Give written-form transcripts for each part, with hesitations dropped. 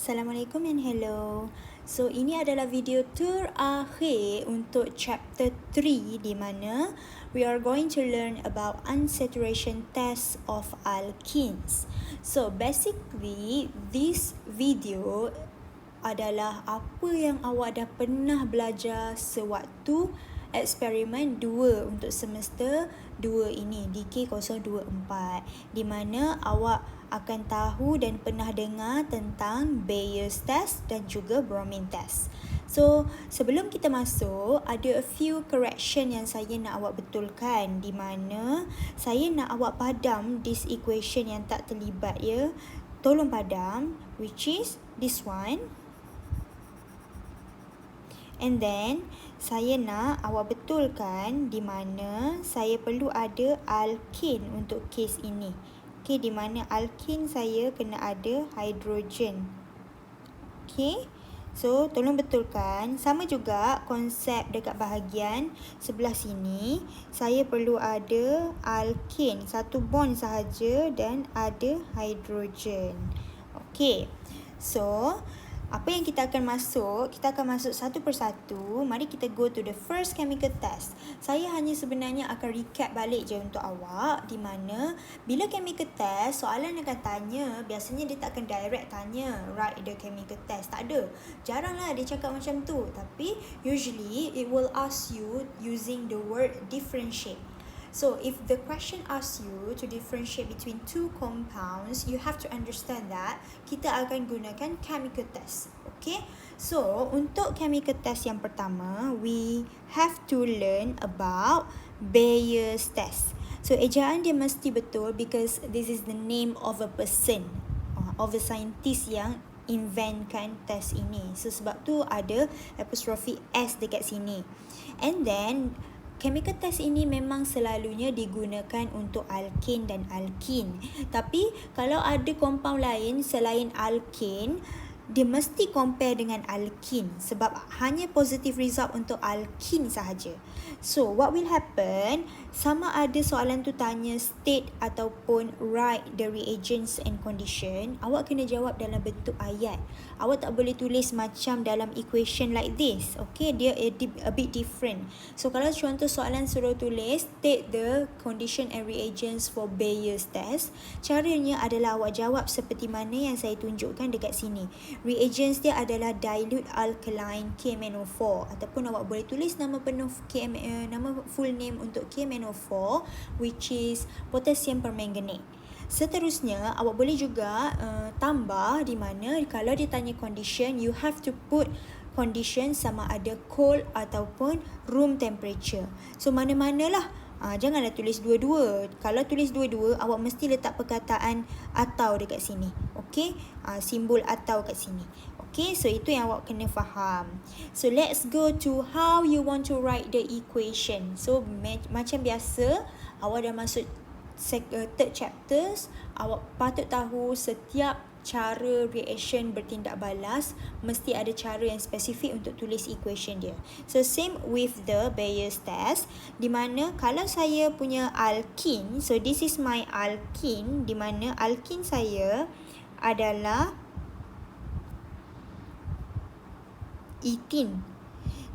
Assalamualaikum and hello. So ini adalah video terakhir untuk chapter 3 di mana we are going to learn about unsaturation test of alkenes. So basically this video adalah apa yang awak dah pernah belajar sewaktu eksperimen 2 untuk semester 2 ini DK024 di mana awak akan tahu dan pernah dengar tentang Bayes test dan juga Bromine test. So, sebelum kita masuk, ada a few correction yang saya nak awak betulkan di mana saya nak awak padam this equation yang tak terlibat ya. Tolong padam, which is this one. And then, saya nak awak betulkan di mana saya perlu ada alkane untuk kes ini. Okay, di mana alkane saya kena ada hidrogen. Okay, so tolong betulkan. Sama juga konsep dekat bahagian sebelah sini. Saya perlu ada alkane, satu bond sahaja dan ada hidrogen. Okay, so apa yang kita akan masuk? Kita akan masuk satu persatu. Mari kita go to the first chemical test. Saya hanya sebenarnya akan recap balik je untuk awak. Di mana bila chemical test, soalan akan tanya. Biasanya dia tak akan direct tanya write the chemical test. Tak ada. Jaranglah dia cakap macam tu. Tapi usually it will ask you using the word differentiate. So, if the question asks you to differentiate between two compounds, you have to understand that kita akan gunakan chemical test. Okay? So, untuk chemical test yang pertama, we have to learn about Bayes test. So, ejaan dia mesti betul because this is the name of a person, of a scientist yang inventkan test ini. So, sebab tu ada apostrophe S dekat sini. And then, chemical test ini memang selalunya digunakan untuk alkane dan alkene. Tapi kalau ada compound lain selain alkane, dia mesti compare dengan alkene sebab hanya positive result untuk alkene sahaja. So, what will happen? Sama ada soalan tu tanya state ataupun write the reagents and condition, awak kena jawab dalam bentuk ayat. Awak tak boleh tulis macam dalam equation like this. Okay, dia a bit different. So, kalau contoh soalan suruh tulis state the condition and reagents for Bayes test, caranya adalah awak jawab seperti mana yang saya tunjukkan dekat sini. Reagents dia adalah dilute alkaline KMnO4 ataupun awak boleh tulis nama penuh nama full name untuk KMnO4 which is potassium permanganate. Seterusnya awak boleh juga tambah di mana kalau dia tanya condition, you have to put condition sama ada cold ataupun room temperature. So mana-manalah. Janganlah tulis dua-dua. Kalau tulis dua-dua, awak mesti letak perkataan atau dekat sini. Okey? Simbol atau kat sini. Okay, so itu yang awak kena faham. So let's go to how you want to write the equation. So macam biasa, awak dah masuk third chapters, awak patut tahu setiap cara reaction bertindak balas mesti ada cara yang spesifik untuk tulis equation dia. So same with the Bayes test, di mana kalau saya punya alkene, so this is my alkene, di mana alkene saya adalah ethene.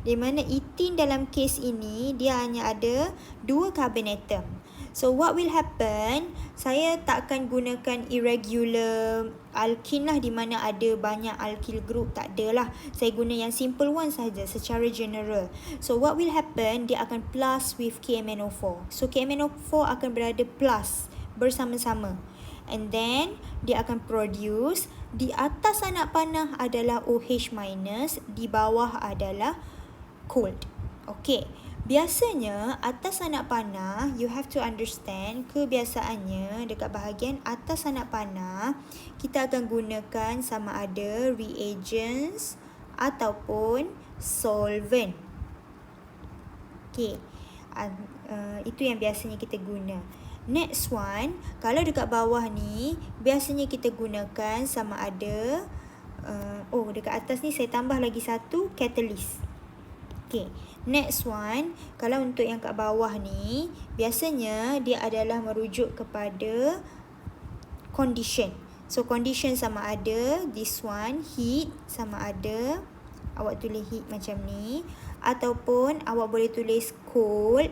Di mana ethene dalam kes ini dia hanya ada 2 carbon atom. So what will happen? Saya tak akan gunakan irregular alkene lah di mana ada banyak alkyl group, tak adalah. Saya guna yang simple one saja secara general. So what will happen? Dia akan plus with KMnO4. So KMnO4 akan berada plus bersama-sama. And then dia akan produce di atas anak panah adalah OH minus, di bawah adalah cold. Okay. Biasanya atas anak panah, you have to understand kebiasaannya dekat bahagian atas anak panah kita akan gunakan sama ada reagents ataupun solvent. Okay. Itu yang biasanya kita guna. Next one, kalau dekat bawah ni biasanya kita gunakan sama ada dekat atas ni saya tambah lagi satu catalyst. Okay, next one, kalau untuk yang kat bawah ni biasanya dia adalah merujuk kepada condition. So condition sama ada, this one heat sama ada, awak tulis heat macam ni, ataupun awak boleh tulis cold,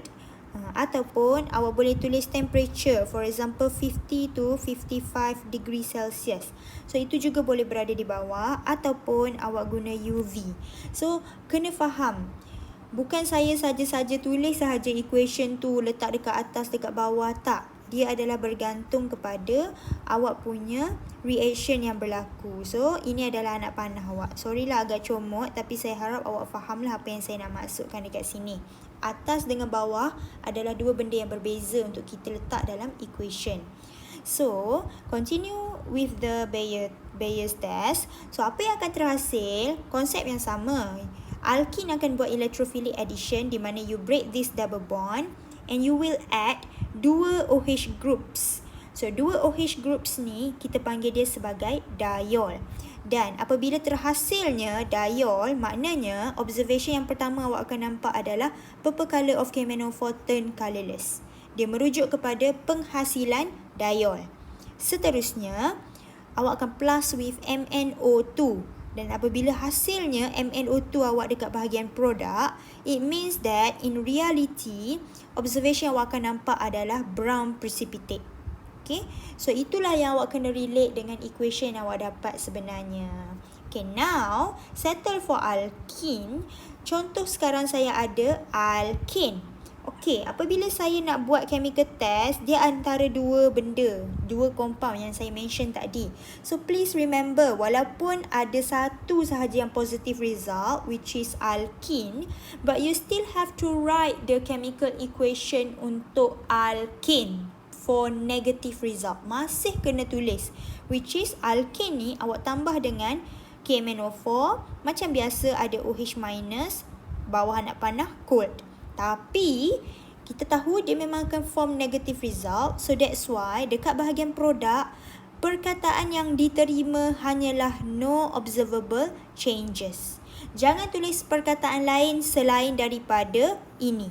ataupun awak boleh tulis temperature, for example 50 to 55 degree Celsius. So itu juga boleh berada di bawah, ataupun awak guna UV. So kena faham, bukan saya saja-saja tulis sahaja equation tu letak dekat atas dekat bawah, tak. Dia adalah bergantung kepada awak punya reaction yang berlaku. So, ini adalah anak panah awak. Sorry lah agak comot, tapi saya harap awak fahamlah apa yang saya nak maksudkan dekat sini. Atas dengan bawah adalah dua benda yang berbeza untuk kita letak dalam equation. So, continue with the Bayes test. So, apa yang akan terhasil? Konsep yang sama. Alkene akan buat electrophilic addition di mana you break this double bond and you will add 2 OH groups. So, 2 OH groups ni kita panggil dia sebagai diol. Dan apabila terhasilnya diol, maknanya observation yang pertama awak akan nampak adalah purple color of KMnO4 turn colorless. Dia merujuk kepada penghasilan diol. Seterusnya, awak akan plus with MnO2. Dan apabila hasilnya MnO2 awak dekat bahagian produk, it means that in reality, observation awak akan nampak adalah brown precipitate. Okay, so itulah yang awak kena relate dengan equation yang awak dapat sebenarnya. Okay, now settle for alkene. Contoh sekarang saya ada alkane. Okey, apabila saya nak buat chemical test, dia antara dua benda, dua compound yang saya mention tadi. So please remember, walaupun ada satu sahaja yang positive result, which is alkene, but you still have to write the chemical equation untuk alkane for negative result. Masih kena tulis, which is alkane ni awak tambah dengan KMnO4, macam biasa ada OH minus, bawah anak panah cold. Tapi kita tahu dia memang akan form negative result. So that's why dekat bahagian produk, perkataan yang diterima hanyalah no observable changes. Jangan tulis perkataan lain selain daripada ini.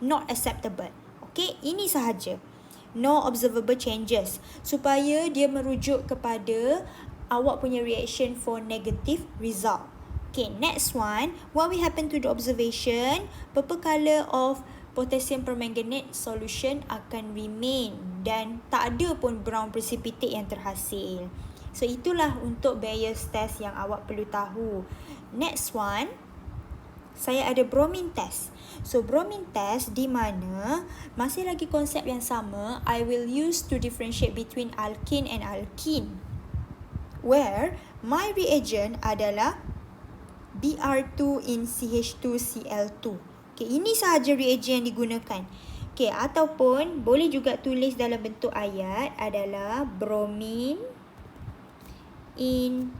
Not acceptable. Okay, ini sahaja. No observable changes. Supaya dia merujuk kepada awak punya reaction for negative result. Okay, next one. What will happen to the observation? Purple color of potassium permanganate solution akan remain dan tak ada pun brown precipitate yang terhasil. So, itulah untuk Bayes test yang awak perlu tahu. Next one, saya ada bromine test. So, bromine test di mana masih lagi konsep yang sama. I will use to differentiate between alkene and alkene. Where my reagent adalah Br2 in CH2Cl2. Okay, ini sahaja reagent yang digunakan. Okay, ataupun boleh juga tulis dalam bentuk ayat adalah bromine in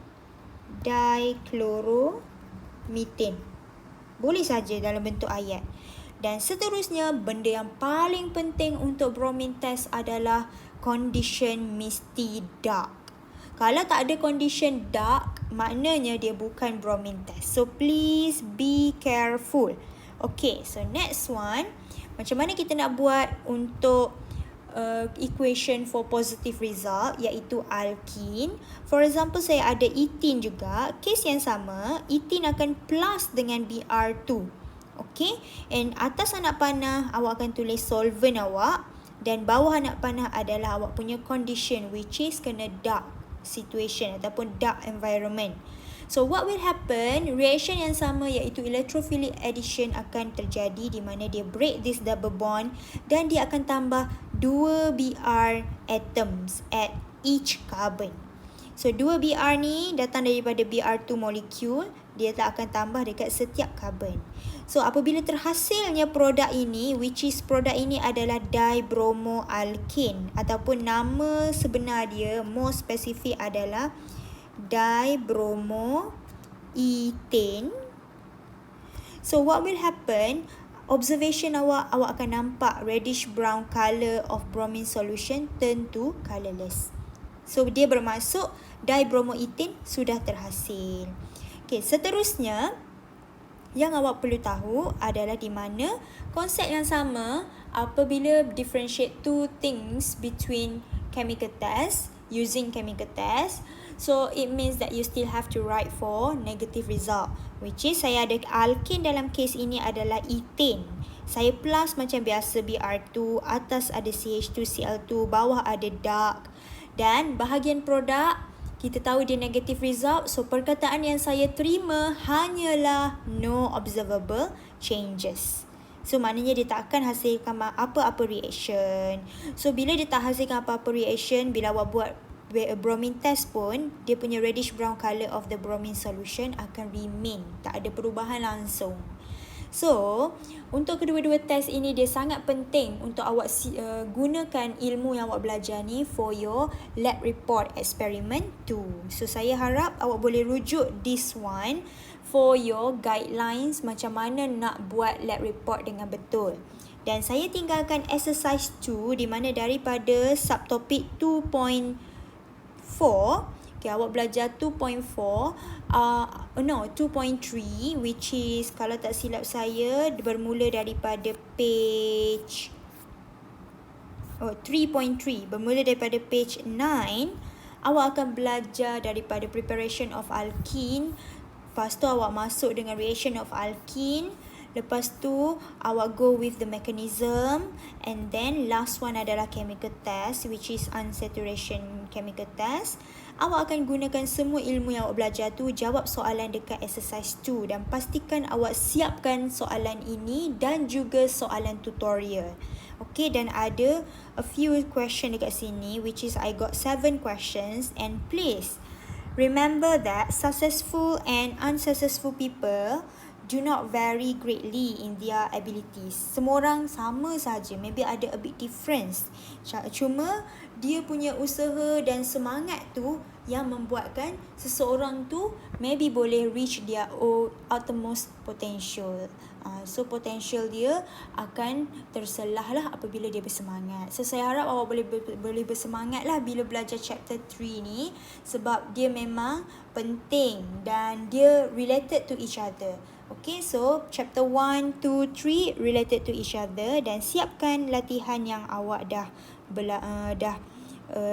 dichloromethane. Boleh saja dalam bentuk ayat. Dan seterusnya, benda yang paling penting untuk bromine test adalah condition mesti dark. Kalau tak ada condition dark, maknanya dia bukan bromine test. So, please be careful. Okay, so next one. Macam mana kita nak buat untuk equation for positive result, iaitu alkene. For example, saya ada ethene juga. Case yang sama, ethene akan plus dengan Br2. Okay, and atas anak panah, awak akan tulis solvent awak. Dan bawah anak panah adalah awak punya condition, which is kena dark situation ataupun dark environment. So what will happen? Reaction yang sama iaitu electrophilic addition akan terjadi di mana dia break this double bond dan dia akan tambah 2 Br atoms at each carbon. So 2 Br ni datang daripada Br2 molecule, dia tak akan tambah dekat setiap carbon. So apabila terhasilnya produk ini, which is produk ini adalah dibromoalkane ataupun nama sebenar dia more spesifik adalah dibromoethane. So what will happen? Observation awak akan nampak reddish brown color of bromine solution turn to colorless. So dia bermaksud dibromoethane sudah terhasil. Okay, seterusnya yang awak perlu tahu adalah di mana konsep yang sama apabila differentiate two things between chemical test, using chemical test. So it means that you still have to write for negative result, which is saya ada alkane dalam kes ini adalah ethane. Saya plus macam biasa Br2, atas ada CH2Cl2, bawah ada dark. Dan bahagian produk, kita tahu dia negative result. So perkataan yang saya terima hanyalah no observable changes. So maknanya dia tak akan hasilkan apa-apa reaction. So bila dia tak hasilkan apa-apa reaction, bila awak buat bromine test pun, dia punya reddish brown color of the bromine solution akan remain. Tak ada perubahan langsung. So, untuk kedua-dua test ini dia sangat penting untuk awak gunakan ilmu yang awak belajar ni for your lab report experiment 2. So, saya harap awak boleh rujuk this one for your guidelines macam mana nak buat lab report dengan betul. Dan saya tinggalkan exercise 2 di mana daripada subtopik 2.4, okay, awak belajar 2.3, which is kalau tak silap saya bermula daripada page 3.3, bermula daripada page 9. Awak akan belajar daripada preparation of alkene, lepas tu awak masuk dengan reaction of alkene, lepas tu awak go with the mechanism, and then last one adalah chemical test, which is unsaturation chemical test. Awak akan gunakan semua ilmu yang awak belajar tu, jawab soalan dekat exercise 2 dan pastikan awak siapkan soalan ini dan juga soalan tutorial. Okay, dan ada a few question dekat sini, which is I got 7 questions, and please remember that successful and unsuccessful people do not vary greatly in their abilities. Semua orang sama saja, maybe ada a bit difference. Cuma dia punya usaha dan semangat tu yang membuatkan seseorang tu maybe boleh reach their uttermost potential. So potential dia akan terselah lah apabila dia bersemangat. So saya harap awak boleh bersemangat lah bila belajar chapter 3 ni, sebab dia memang penting dan dia related to each other. Okay, so chapter 1, 2, 3 related to each other, dan siapkan latihan yang awak dah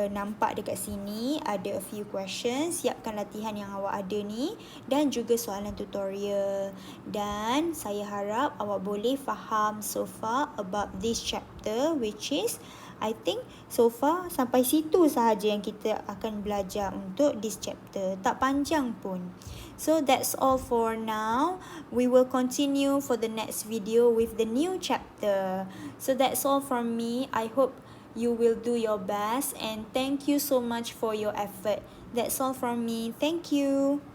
nampak dekat sini. Ada a few questions, siapkan latihan yang awak ada ni dan juga soalan tutorial. Dan saya harap awak boleh faham so far about this chapter, which is I think so far sampai situ sahaja yang kita akan belajar untuk this chapter. Tak panjang pun. So that's all for now. We will continue for the next video with the new chapter. So that's all from me. I hope you will do your best, and thank you so much for your effort. That's all from me. Thank you.